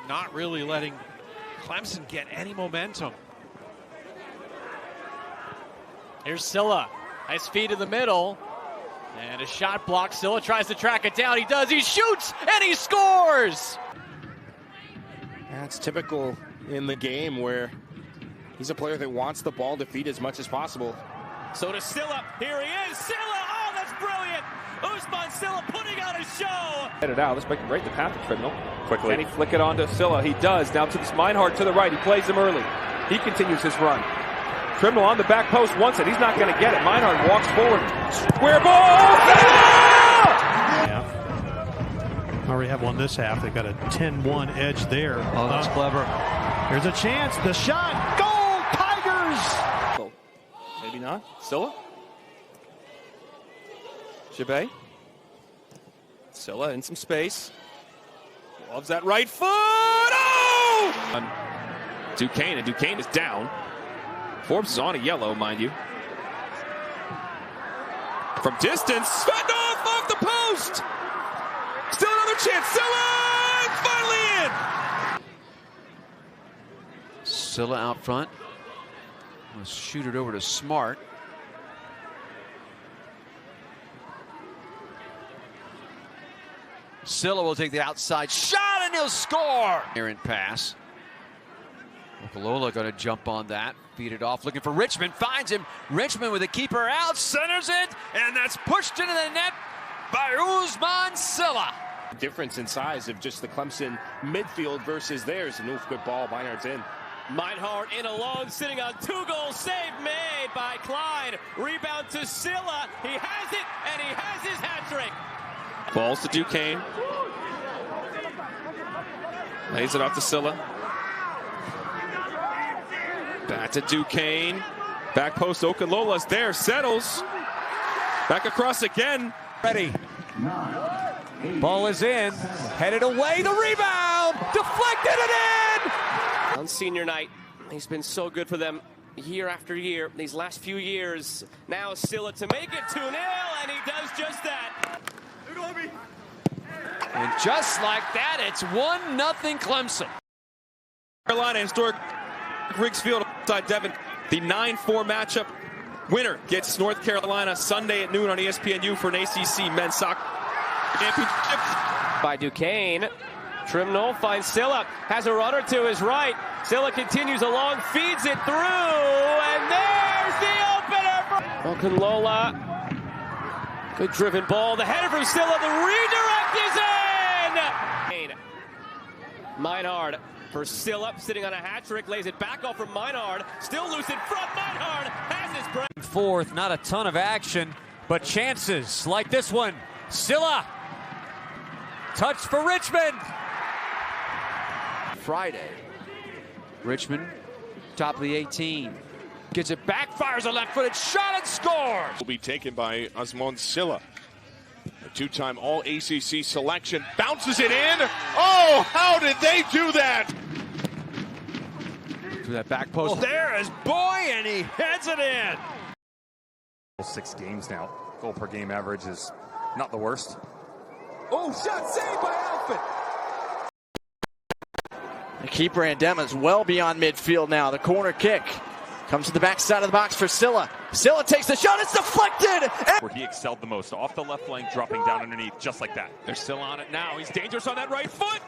not really letting Clemson get any momentum. Here's Sylla. Nice feed in the middle. And a shot block. Sylla tries to track it down. He does. He shoots and he scores. That's typical in the game where he's a player that wants the ball to feed as much as possible. So to Sylla. Here he is. Sylla. Oh, that's brilliant. Ousmane Sylla putting on a show. Head it out. Let's make him break the path to Criminal. Quickly. Can he flick it on to Sylla? He does. Now to this Meinhardt to the right. He plays him early. He continues his run. Criminal on the back post wants it. He's not going to get it. Meinhardt walks forward. Square ball! Already have one this half. They got a 10-1 edge there. Oh, that's clever. There's a chance. The shot. Goal, Tigers! Oh, maybe not. Sylla? Chabet? Sylla in some space. Loves that right foot. Oh! Duquesne, and Duquesne is down. Forbes is on a yellow, mind you. From distance, Svetnov off the post. Still another chance. Sylla finally in. Sylla out front. Let's shoot it over to Smart. Sylla will take the outside shot and he'll score. Errant pass. Okalola going to jump on that. Feed it off, looking for Richmond. Finds him. Richmond with the keeper out. Centers it. And that's pushed into the net by Ousmane Sylla. Difference in size of just the Clemson midfield versus theirs. And good ball. Meinhardt's in. Meinhardt in alone, sitting on 2-goal save made by Klein. Rebound to Sylla. He has it, and he has his hat trick. Balls to Duquesne. Lays it off to Sylla. Back to Duquesne. Back post, Okalola's there. Settles. Back across again. Ready. Ball is in. Headed away. The rebound. Deflected and in. On senior night, he's been so good for them year after year. These last few years. Now Sylla to make it 2-0, and he does just that. And just like that, it's 1-0 Clemson. Carolina, historic Riggs Field outside Devon. The 9-4 matchup winner gets North Carolina Sunday at noon on ESPNU for an ACC men's soccer championship. By Duquesne. Trimnell finds Sylla. Has a runner to his right. Sylla continues along, feeds it through, and there's the opener. Okalola. Good driven ball. The header from Sylla. The redirect is in. Meinhardt for Sylla, sitting on a hat trick, lays it back off from Meinhardt. Still loose in front. Meinhardt has his break. Fourth, not a ton of action, but chances like this one. Sylla. Touch for Richmond. Friday. Richmond, top of the 18. Gets it back, fires a left-footed shot and scores. Will be taken by Ousmane Sylla. A two-time All-ACC selection. Bounces it in. Oh, how did they do that? To that back post. There is Boy, and he heads it in. 6 games now. Goal per game average is not the worst. Oh, shot saved by Alfred. The keeper Andema is well beyond midfield now. The corner kick comes to the backside of the box for Sylla. Sylla takes the shot. It's deflected. Where he excelled the most. Off the left flank, dropping down underneath, just like that. They're still on it now. He's dangerous on that right foot.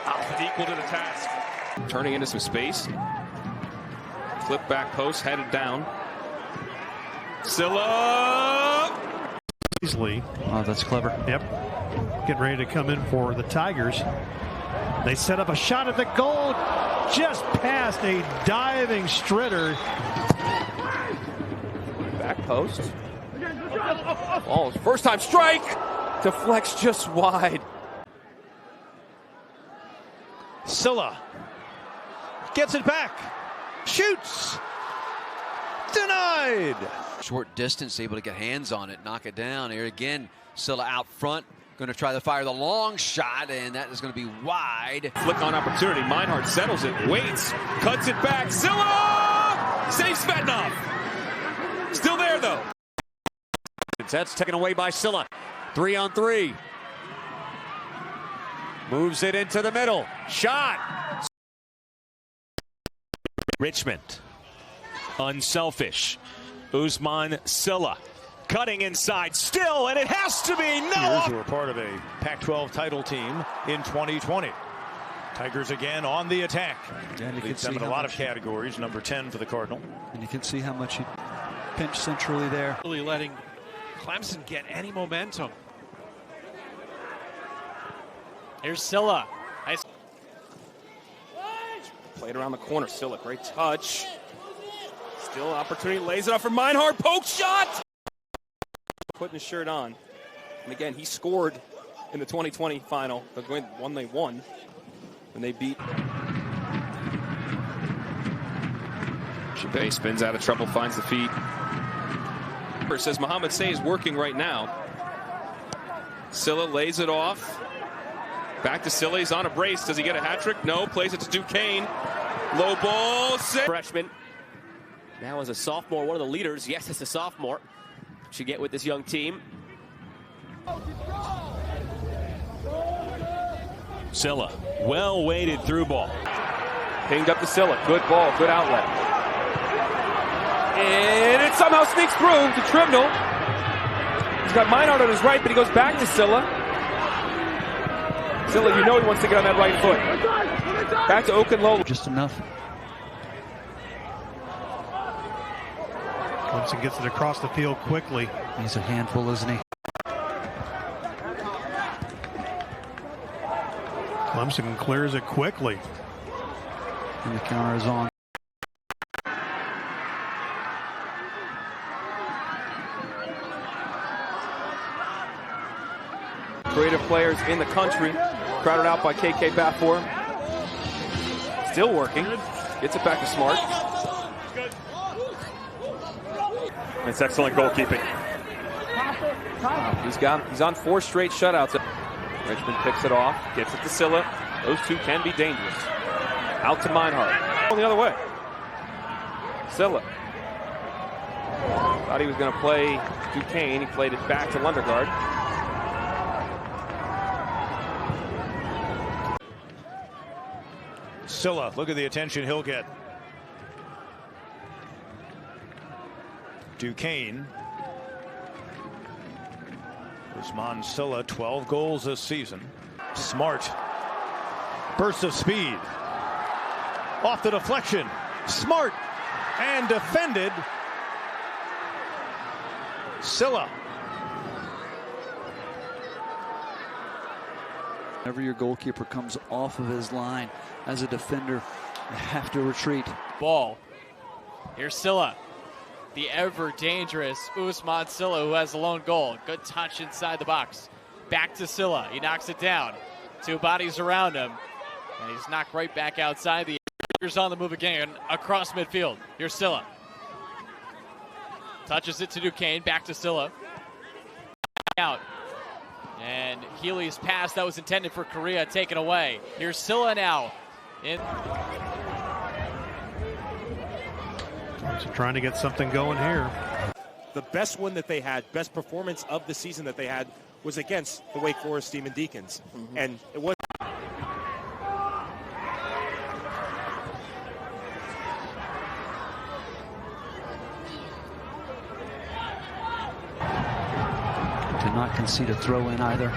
Alfred equal to the task. Turning into some space. Flip back post, headed down. Sylla. Easily. Oh, that's clever. Yep. Getting ready to come in for the Tigers. They set up a shot at the goal, just past a diving Stritter. Back post. Oh, first time strike. Deflects just wide. Sylla gets it back. Shoots. Denied. Short distance, able to get hands on it, knock it down. Here again, Sylla out front. Going to try to fire the long shot, and that is going to be wide. Flick on opportunity. Meinhardt settles it, waits, cuts it back. Sylla saves Svetnov. Still there, though. That's taken away by Sylla. 3-on-3. Moves it into the middle. Shot. Richmond. Unselfish. Ousmane Sylla. Cutting inside still, and it has to be no. Who are part of a Pac-12 title team in 2020. Tigers again on the attack. And you can Leads see them in a lot of categories. Number 10 for the Cardinal. And you can see how much he pinched centrally there. Really letting Clemson get any momentum. Here's Sylla. Played around the corner. Sylla, great touch. Still opportunity, lays it up for Meinhardt. Poke shot! Putting his shirt on. And again, he scored in the 2020 final. The one they won when they beat. Chabay spins out of trouble, finds the feet. Says Mohamed Say is working right now. Sylla lays it off. Back to Sylla, he's on a brace. Does he get a hat trick? No, plays it to Duquesne. Low ball. Freshman. Now as a sophomore, one of the leaders. Yes, it's a sophomore. Should get with this young team. Sylla, well weighted through ball. Pinged up to Sylla. Good ball, good outlet. And it somehow sneaks through to Trimnell. He's got Meinhardt on his right, but he goes back to Sylla. Sylla, you know he wants to get on that right foot. Back to Okunlola. Just enough. Clemson gets it across the field quickly. He's a handful, isn't he? Clemson clears it quickly. And the counter is on. Creative players in the country. Crowded out by KK Bafor. Still working. Gets it back to Smart. It's excellent goalkeeping. He's on 4 straight shutouts. Richmond picks it off, gets it to Sylla. Those two can be dangerous. Out to Meinhardt. On the other way. Sylla. Thought he was going to play Duquesne. He played it back to Lundergaard. Sylla, look at the attention he'll get. Duquesne. Ousmane Sylla, 12 goals this season. Smart. Burst of speed. Off the deflection. Smart. And defended. Sylla. Whenever your goalkeeper comes off of his line as a defender, you have to retreat. Ball. Here's Sylla. The ever dangerous Ousmane Sylla, who has the lone goal. Good touch inside the box. Back to Sylla. He knocks it down. 2 bodies around him. And he's knocked right back outside. The Tigers on the move again across midfield. Here's Sylla. Touches it to Duquesne. Back to Sylla. Out. And Healy's pass that was intended for Korea taken away. Here's Sylla now. So trying to get something going here. The best one that they had, best performance of the season that they had, was against the Wake Forest Demon Deacons. And it was. To not concede a throw in either.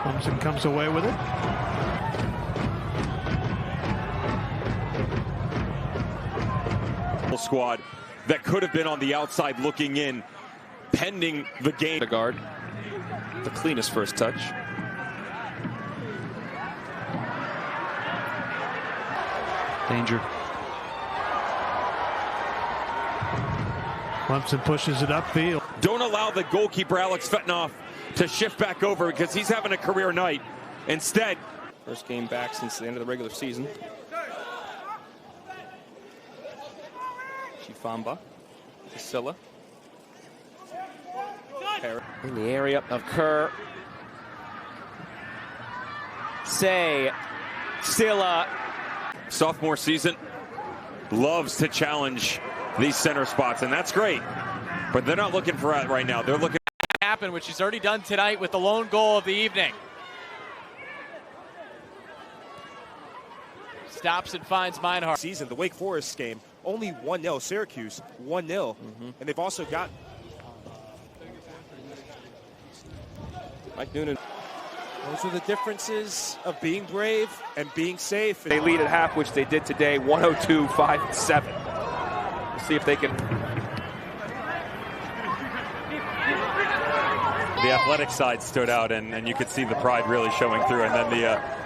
Clemson comes away with it. Squad that could have been on the outside looking in, pending the game. The guard, the cleanest first touch. Danger. Clemson pushes it upfield. Don't allow the goalkeeper Alex Fetnoff to shift back over because he's having a career night. Instead, first game back since the end of the regular season. Chifamba to Sylla. In the area of Kerr. Say, Sylla. Sophomore season, loves to challenge these center spots, and that's great. But they're not looking for that right now. They're looking happen, which he's already done tonight with the lone goal of the evening. Stops and finds Meinhardt. Season, the Wake Forest game, only 1-0. Syracuse, 1-0. And they've also got Mike Noonan. Those are the differences of being brave and being safe. They lead at half, which they did today, 102-5-7. We'll see if they can. The athletic side stood out, and you could see the pride really showing through. And then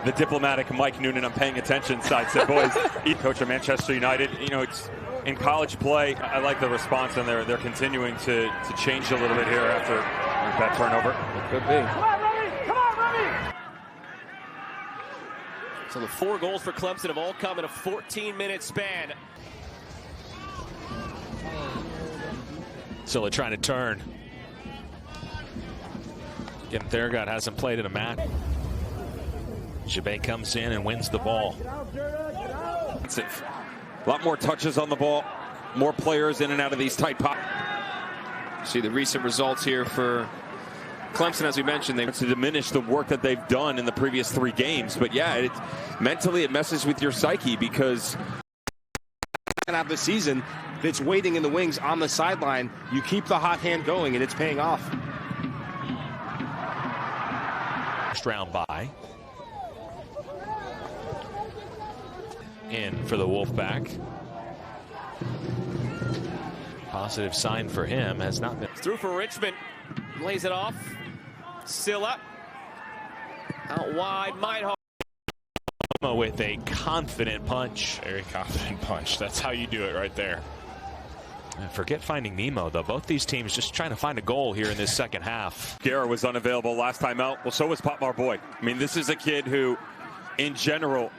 the diplomatic Mike Noonan, I'm paying attention side said, boys, coach of Manchester United, you know, it's in college play. I like the response, and they're continuing to change a little bit here after that turnover. It could be. So the 4 goals for Clemson have all come in a 14-minute span. Sylla trying to turn. Again, Theragot hasn't played in a match. Jabay comes in and wins the ball. That's it. A lot more touches on the ball. More players in and out of these tight pockets. See the recent results here for Clemson, as we mentioned. They to diminish the work that they've done in the previous 3 games. But yeah, mentally it messes with your psyche because of the season that's waiting in the wings on the sideline. You keep the hot hand going, and it's paying off. First round bye. In for the Wolfpack. Positive sign for him has not been. Through for Richmond. Lays it off. Sylla. Out wide. Meinhardt. With a confident punch. Very confident punch. That's how you do it right there. And forget finding Nemo, though. Both these teams just trying to find a goal here in this second half. Guerra was unavailable last time out. Well, so was Potmar Boyd. I mean, this is a kid who, in general,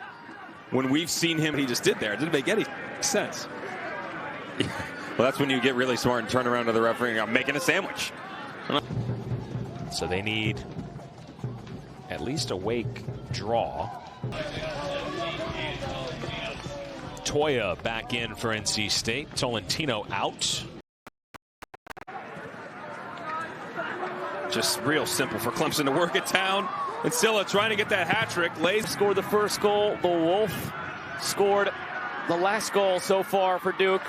when we've seen him, he just did there. It didn't make any sense. Well, that's when you get really smart and turn around to the referee and go, I'm making a sandwich. So they need at least a Wake draw. Toya back in for NC State. Tolentino out. Just real simple for Clemson to work it down. And Sylla trying to get that hat trick. Lays scored the first goal. The Wolf scored the last goal so far for Duke.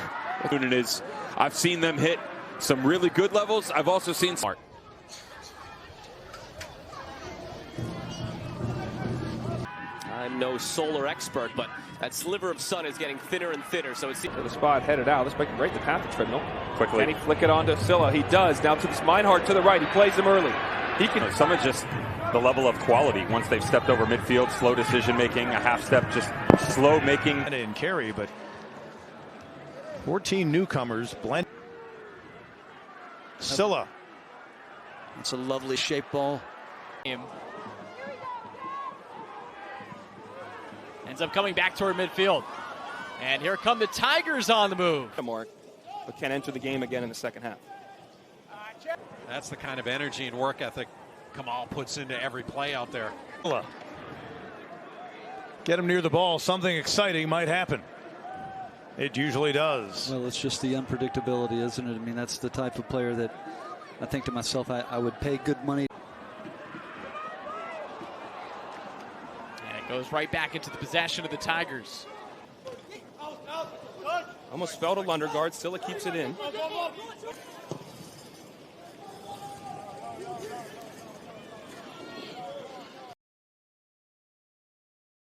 I've seen them hit some really good levels. I've also seen smart. I'm no solar expert, but that sliver of sun is getting thinner and thinner. So it's The spot headed out. This might break the path to Trimnell. Quickly. Can he flick it on to Sylla? He does. Now to this Meinhardt to the right. He plays him early. He can. Some of just the level of quality once they've stepped over midfield. Slow decision making. A half step, just slow making. And carry, but 14 newcomers blend. Sylla. It's a lovely shaped ball. Ends up coming back toward midfield. And here come the Tigers on the move. But can enter the game again in the second half. That's the kind of energy and work ethic Kamal puts into every play out there. Get him near the ball. Something exciting might happen. It usually does. Well, it's just the unpredictability, isn't it? I mean, that's the type of player that I think to myself, I would pay good money. And it goes right back into the possession of the Tigers. Almost fell to Lundergaard. Sylla keeps it in.